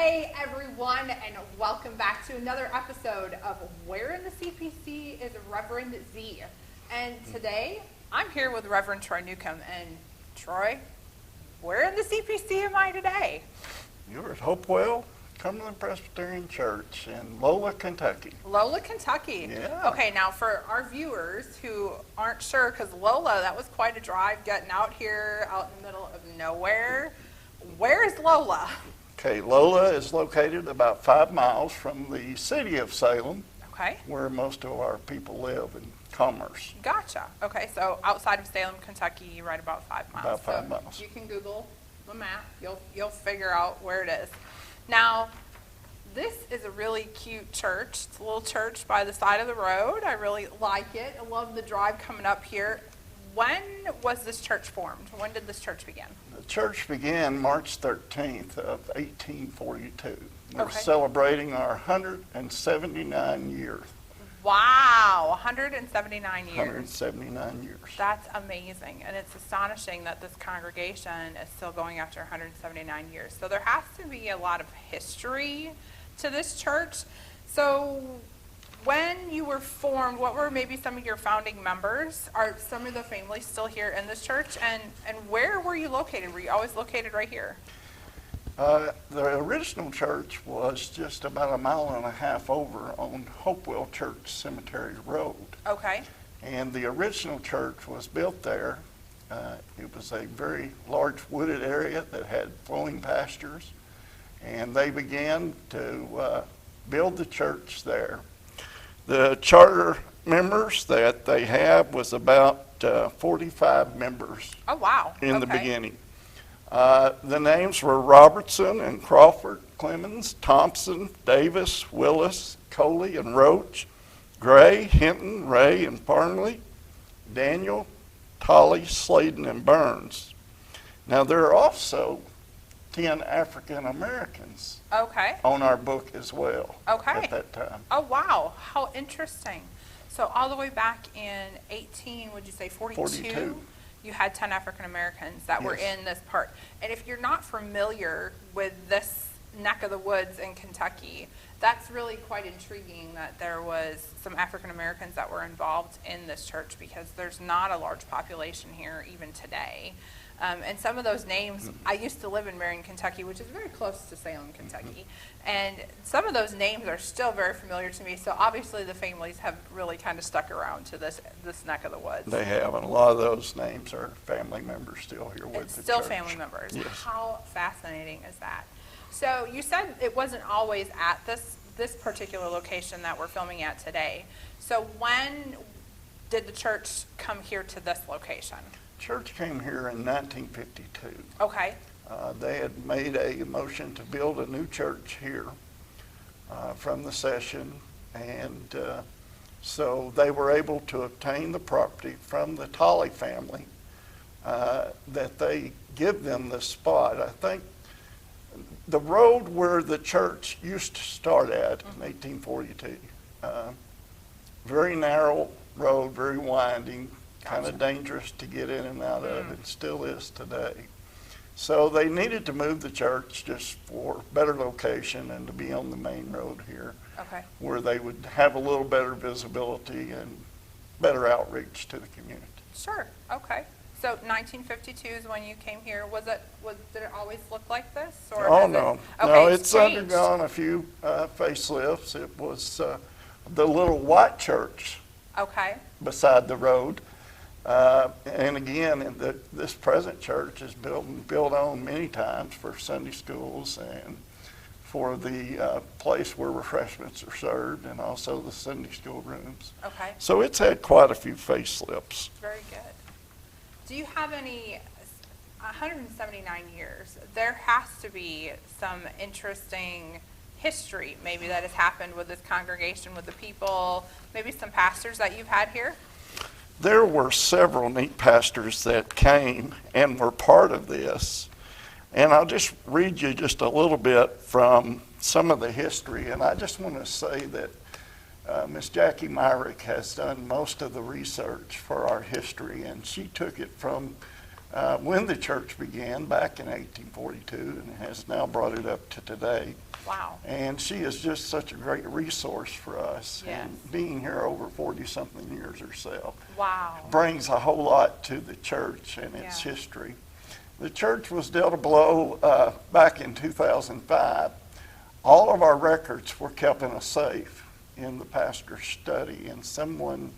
Hey everyone, and welcome back to another episode of Where in the CPC is Reverend Z. And today, I'm here with Reverend Troy Newcomb. And Troy, where in the CPC am I today? You're at Hopewell Cumberland Presbyterian Church in Lola, Kentucky. Lola, Kentucky. Yeah. Okay, now for our viewers who aren't sure, because Lola, that was quite a drive getting out here, out in the middle of nowhere. Where is Lola? Okay, Lola is located about 5 miles from the city of Salem, Okay. where most of our people live in commerce. Gotcha. Okay, so outside of Salem, Kentucky, right about 5 miles. About 5 So miles. You can Google the map. You'll figure out where it is. Now, this is a really cute church. It's a little church by the side of the road. I really like it. I love the drive coming up here. When was this church formed? When did this church begin? The church began March 13th of 1842. We're Okay. celebrating our 179 years. Wow, 179 years. 179 years. That's amazing, and it's astonishing that this congregation is still going after 179 years. So there has to be a lot of history to this church. So when you were formed, what were maybe some of your founding members? Are some of the families still here in this church? And where were you located? Were you always located right here? The original church was just about 1.5 miles over on Hopewell Church Cemetery Road. Okay. And the original church was built there. It was a very large wooded area that had flowing pastures. And they began to build the church there. The charter members that they have was about 45 members Oh, wow. in the Okay. beginning. The names were Robertson and Crawford, Clemens, Thompson, Davis, Willis, Coley and Roach, Gray, Hinton, Ray and Farnley, Daniel, Tolley, Sladen and Burns. Now there are also 10 African Americans Okay. on our book as well Okay. at that time. Oh, wow. How interesting. So all the way back in 42? You had 10 African Americans that were Yes. in this part. And if you're not familiar with this neck of the woods in Kentucky, that's really quite intriguing that there was some African Americans that were involved in this church, because there's not a large population here even today. And some of those names, I used to live in Marion, Kentucky, which is very close to Salem, Kentucky. And some of those names are still very familiar to me. So obviously the families have really kind of stuck around to this neck of the woods. They have, and a lot of those names are family members still here with It's the still church. family members. Yes. How fascinating is that? So you said it wasn't always at this particular location that we're filming at today. So when did the church come here to this location? Church came here in 1952. Okay. They had made a motion to build a new church here from the session, and so they were able to obtain the property from the Tolley family that they give them the spot. I think the road where the church used to start at in 1842, very narrow road, very winding, kind of dangerous to get in and out of. It still is today. So they needed to move the church just for better location and to be on the main road here, Okay. where they would have a little better visibility and better outreach to the community. Sure. Okay. So 1952 is when you came here. Did it always look like this? Or Oh, has no. It, No, okay, it's changed. undergone a few facelifts. It was the little white church Okay. beside the road. And again, this present church is built on many times for Sunday schools and for the place where refreshments are served, and also the Sunday school rooms. Okay. So it's had quite a few facelifts. Very good. Do you have any 179 years? There has to be some interesting history maybe that has happened with this congregation, with the people, maybe some pastors that you've had here? There were several neat pastors that came and were part of this. And I'll just read you just a little bit from some of the history. And I just want to say that Miss Jackie Myrick has done most of the research for our history, and she took it from when the church began back in 1842 and has now brought it up to today. Wow. And she is just such a great resource for us. Yes. And being here over 40-something years herself Wow. brings a whole lot to the church and its Yeah. history. The church was dealt a blow back in 2005. All of our records were kept in a safe in the pastor's study, and someone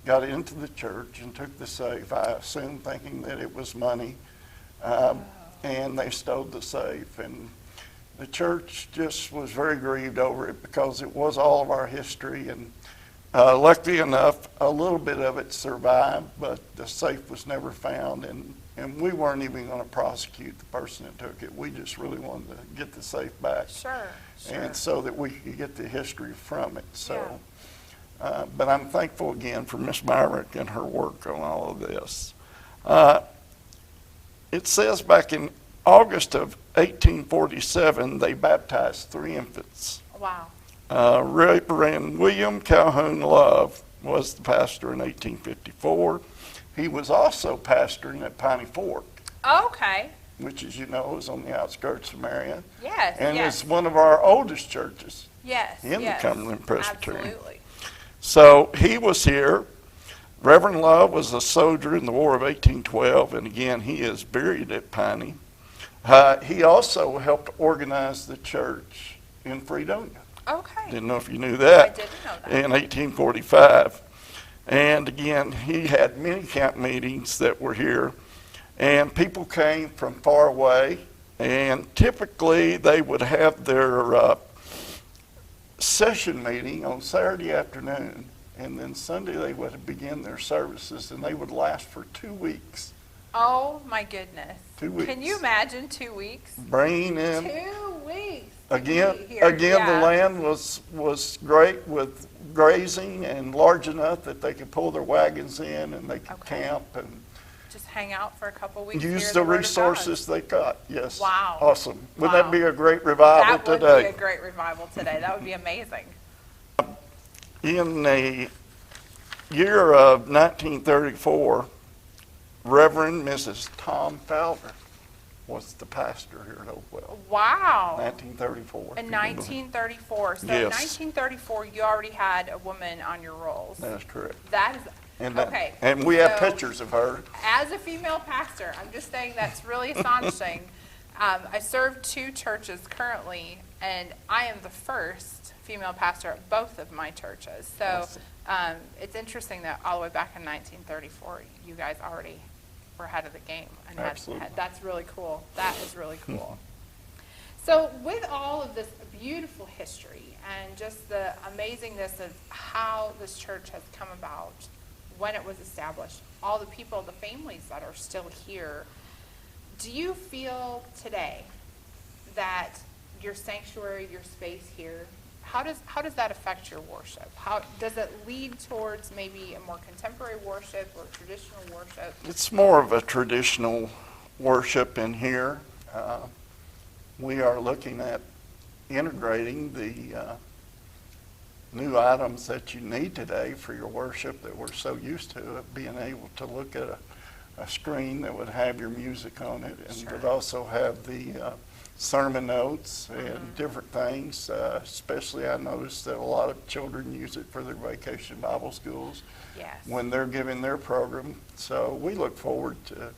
got into the church and took the safe, I assume thinking that it was money, and they stole the safe. And the church just was very grieved over it because it was all of our history, and luckily enough, a little bit of it survived, but the safe was never found, and we weren't even going to prosecute the person that took it. We just really wanted to get the safe back. Sure. And so that we could get the history from it. So, Yeah. but I'm thankful again for Miss Myrick and her work on all of this. It says back in August of 1847, they baptized 3 infants. Wow. Reverend William Calhoun Love was the pastor in 1854. He was also pastoring at Piney Fork, Okay. which, as you know, is on the outskirts of Marion. Yes. And yes. it's one of our oldest churches Yes. in yes. the Cumberland Presbyterian. Absolutely. So he was here. Reverend Love was a soldier in the War of 1812, and again, he is buried at Piney. He also helped organize the church in Fredonia. Okay. Didn't know if you knew that. I didn't know that. In 1845. And again, he had many camp meetings that were here, and people came from far away, and typically they would have their session meeting on Saturday afternoon, and then Sunday they would begin their services, and they would last for 2 weeks. Oh my goodness. 2 weeks. Can you imagine 2 weeks? Bringing in 2 weeks. Again, Here. the Yeah. land was great with grazing and large enough that they could pull their wagons in and they could Okay. camp and Just hang out for a couple weeks. use hear the Word of resources they got. Yes. Wow. Awesome. Would Wow. that be a great God. revival That would today? be a great revival today. That would be amazing. In the year of 1934, Reverend Mrs. Tom Fowler was the pastor here at Hopewell. Wow. 1934. In 1934. So in Yes. 1934, you already had a woman on your rolls. That's correct. That is, And, okay. and we have so pictures of her. As a female pastor, I'm just saying that's really astonishing. I serve 2 churches currently, and I am the first female pastor at both of my churches. So it's interesting that all the way back in 1934, you guys already were ahead of the game. And Absolutely. that's really cool. That is really cool. So with all of this beautiful history and just the amazingness of how this church has come about, when it was established, all the people, the families that are still here, do you feel today that your sanctuary, your space here, how does that affect your worship? How does it lead towards maybe a more contemporary worship or traditional worship? It's more of a traditional worship in here. We are looking at integrating the new items that you need today for your worship that we're so used to, being able to look at a screen that would have your music on it and Sure. would also have the sermon notes and different things. Especially I noticed that a lot of children use it for their vacation Bible schools Yes. when they're giving their program. So we look forward to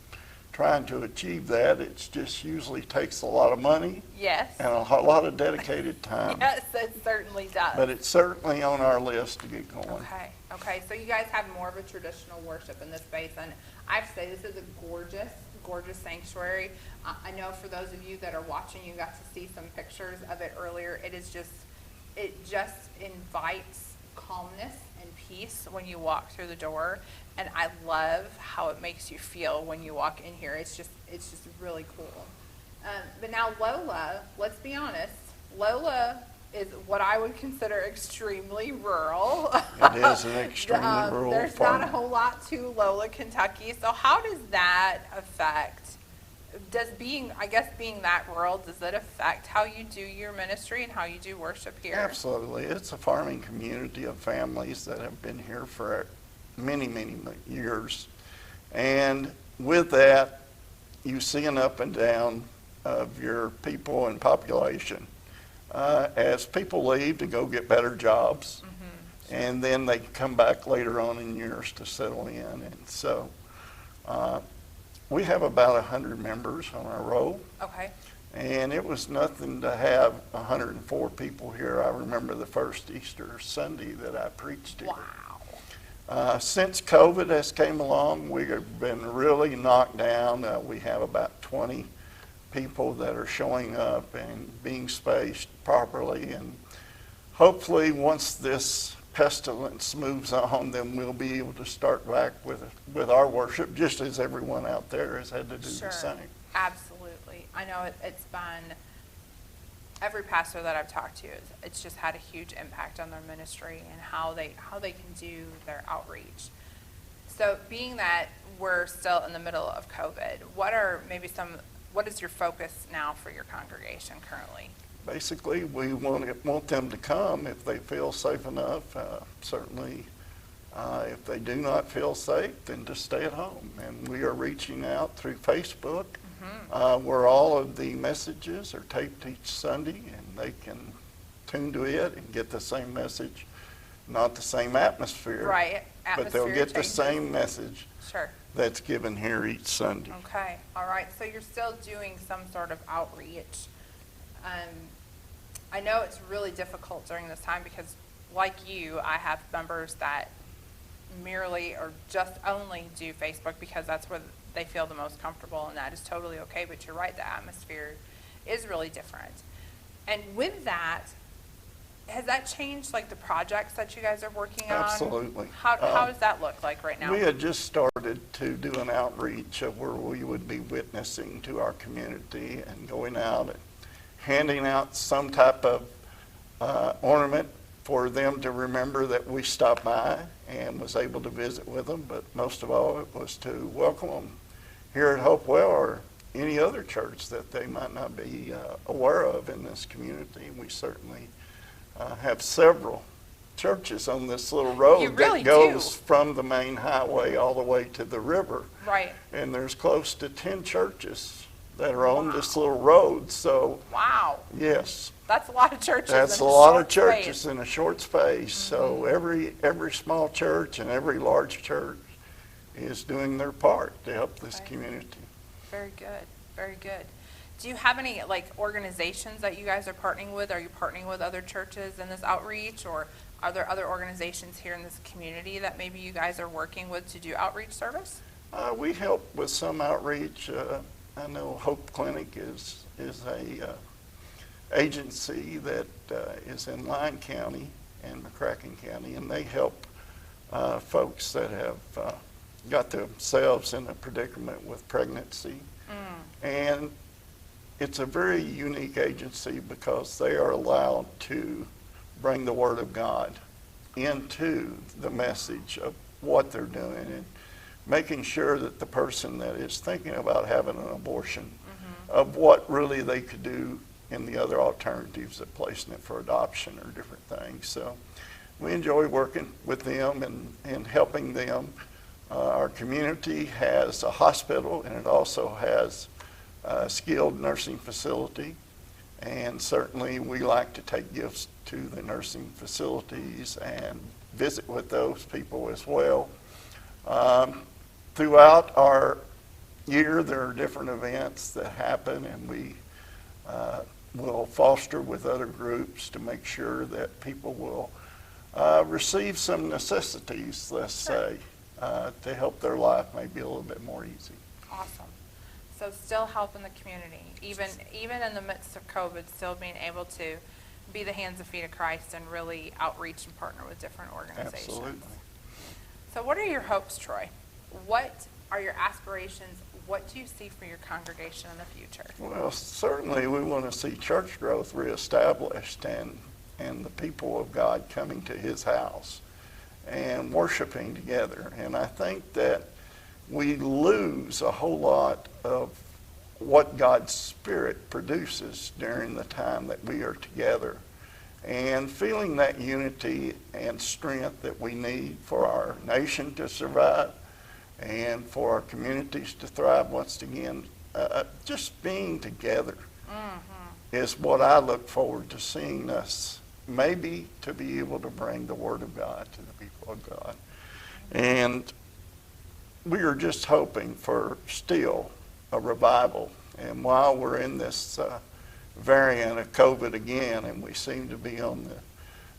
trying to achieve that. It just usually takes a lot of money Yes. and a lot of dedicated time. Yes, it certainly does. But it's certainly on our list to get going. Okay, so you guys have more of a traditional worship in this space, and I have to say this is a gorgeous sanctuary. I know for those of you that are watching, you got to see some pictures of it earlier. It just invites calmness and peace when you walk through the door, and I love how it makes you feel when you walk in here. It's just really cool. But now Lola, let's be honest, Lola is what I would consider extremely rural. It is an extremely rural There's farm. not a whole lot to Lola, Kentucky. So how does that affect, being that rural, does it affect how you do your ministry and how you do worship here? Absolutely. It's a farming community of families that have been here for many, many years. And with that, you see an up and down of your people and population as people leave to go get better jobs, and then they come back later on in years to settle in. And so we have about 100 members on our roll. Okay. And it was nothing to have 104 people here. I remember the first Easter Sunday that I preached here. Wow. Since COVID has came along, we have been really knocked down. We have about 20 people that are showing up and being spaced properly. And hopefully once this pestilence moves on, then we'll be able to start back with our worship, just as everyone out there has had to do the same. Absolutely. I know it's been, every pastor that I've talked to, it's just had a huge impact on their ministry and how they can do their outreach. So being that we're still in the middle of COVID, what is your focus now for your congregation currently? Basically, we want them to come if they feel safe enough. Certainly, if they do not feel safe, then to stay at home. And we are reaching out through Facebook, where all of the messages are taped each Sunday, and they can tune to it and get the same message, not the same atmosphere, Right. but they'll get the same message Sure. that's given here each Sunday. Okay. All right. So you're still doing some sort of outreach. I know it's really difficult during this time because, like you, I have members that merely or just only do Facebook because that's where they feel the most comfortable, and that is totally okay. But you're right, the atmosphere is really different. And with that, has that changed like the projects that you guys are working on? Absolutely. How does that look like right now? We had just started to do an outreach of where we would be witnessing to our community and going out and handing out some type of ornament for them to remember that we stopped by and was able to visit with them. But most of all, it was to welcome them here at Hopewell or any other church that they might not be aware of in this community. We certainly have several churches on this little road that goes from the main highway all the way to the river. Right. And there's close to 10 churches that are on this little road. So wow. Yes. That's a lot of churches. That's a lot of churches in a short space. So every small church and every large church is doing their part to help this community. Very good. Very good. Do you have any like organizations that you guys are partnering with? Are you partnering with other churches in this outreach, or are there other organizations here in this community that maybe you guys are working with to do outreach service? We help with some outreach. I know Hope Clinic is a agency that is in Lyon County and McCracken County, and they help folks that have got themselves in a predicament with pregnancy. And it's a very unique agency because they are allowed to bring the Word of God into the message of what they're doing and making sure that the person that is thinking about having an abortion of what really they could do in the other alternatives of placing it for adoption or different things. So we enjoy working with them and helping them. Our community has a hospital, and it also has a skilled nursing facility, and certainly we like to take gifts to the nursing facilities and visit with those people as well. Throughout our year, there are different events that happen, and we will foster with other groups to make sure that people will receive some necessities, let's say, to help their life maybe a little bit more easy. Awesome. So still helping the community, even in the midst of COVID, still being able to be the hands and feet of Christ and really outreach and partner with different organizations. Absolutely. So what are your hopes, Troy? What are your aspirations? What do you see for your congregation in the future? Well, certainly we want to see church growth reestablished and the people of God coming to His house and worshiping together. And I think that we lose a whole lot of what God's Spirit produces during the time that we are together, and feeling that unity and strength that we need for our nation to survive and for our communities to thrive once again. just being together is what I look forward to seeing us, maybe to be able to bring the Word of God to the people of God. And we are just hoping for still a revival. And while we're in this variant of COVID again, and we seem to be on the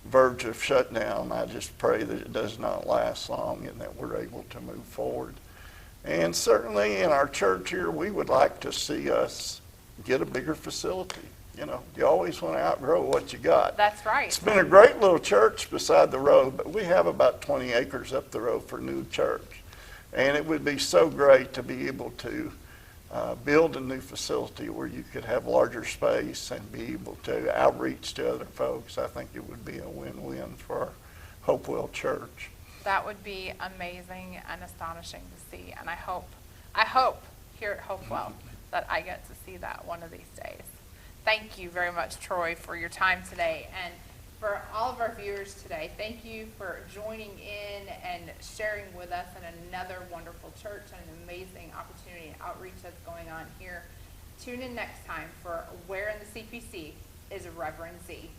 verge of shutdown, I just pray that it does not last long and that we're able to move forward. And certainly in our church here, we would like to see us get a bigger facility. You know, you always want to outgrow what you got. That's right. It's been a great little church beside the road, but we have about 20 acres up the road for a new church. And it would be so great to be able to build a new facility where you could have larger space and be able to outreach to other folks. I think it would be a win-win for our Hopewell Church. That would be amazing and astonishing to see. And I hope here at Hopewell that I get to see that one of these days. Thank you very much, Troy, for your time today. And for all of our viewers today, thank you for joining in and sharing with us in another wonderful church and an amazing opportunity and outreach that's going on here. Tune in next time for Where in the CPC is Reverend Z.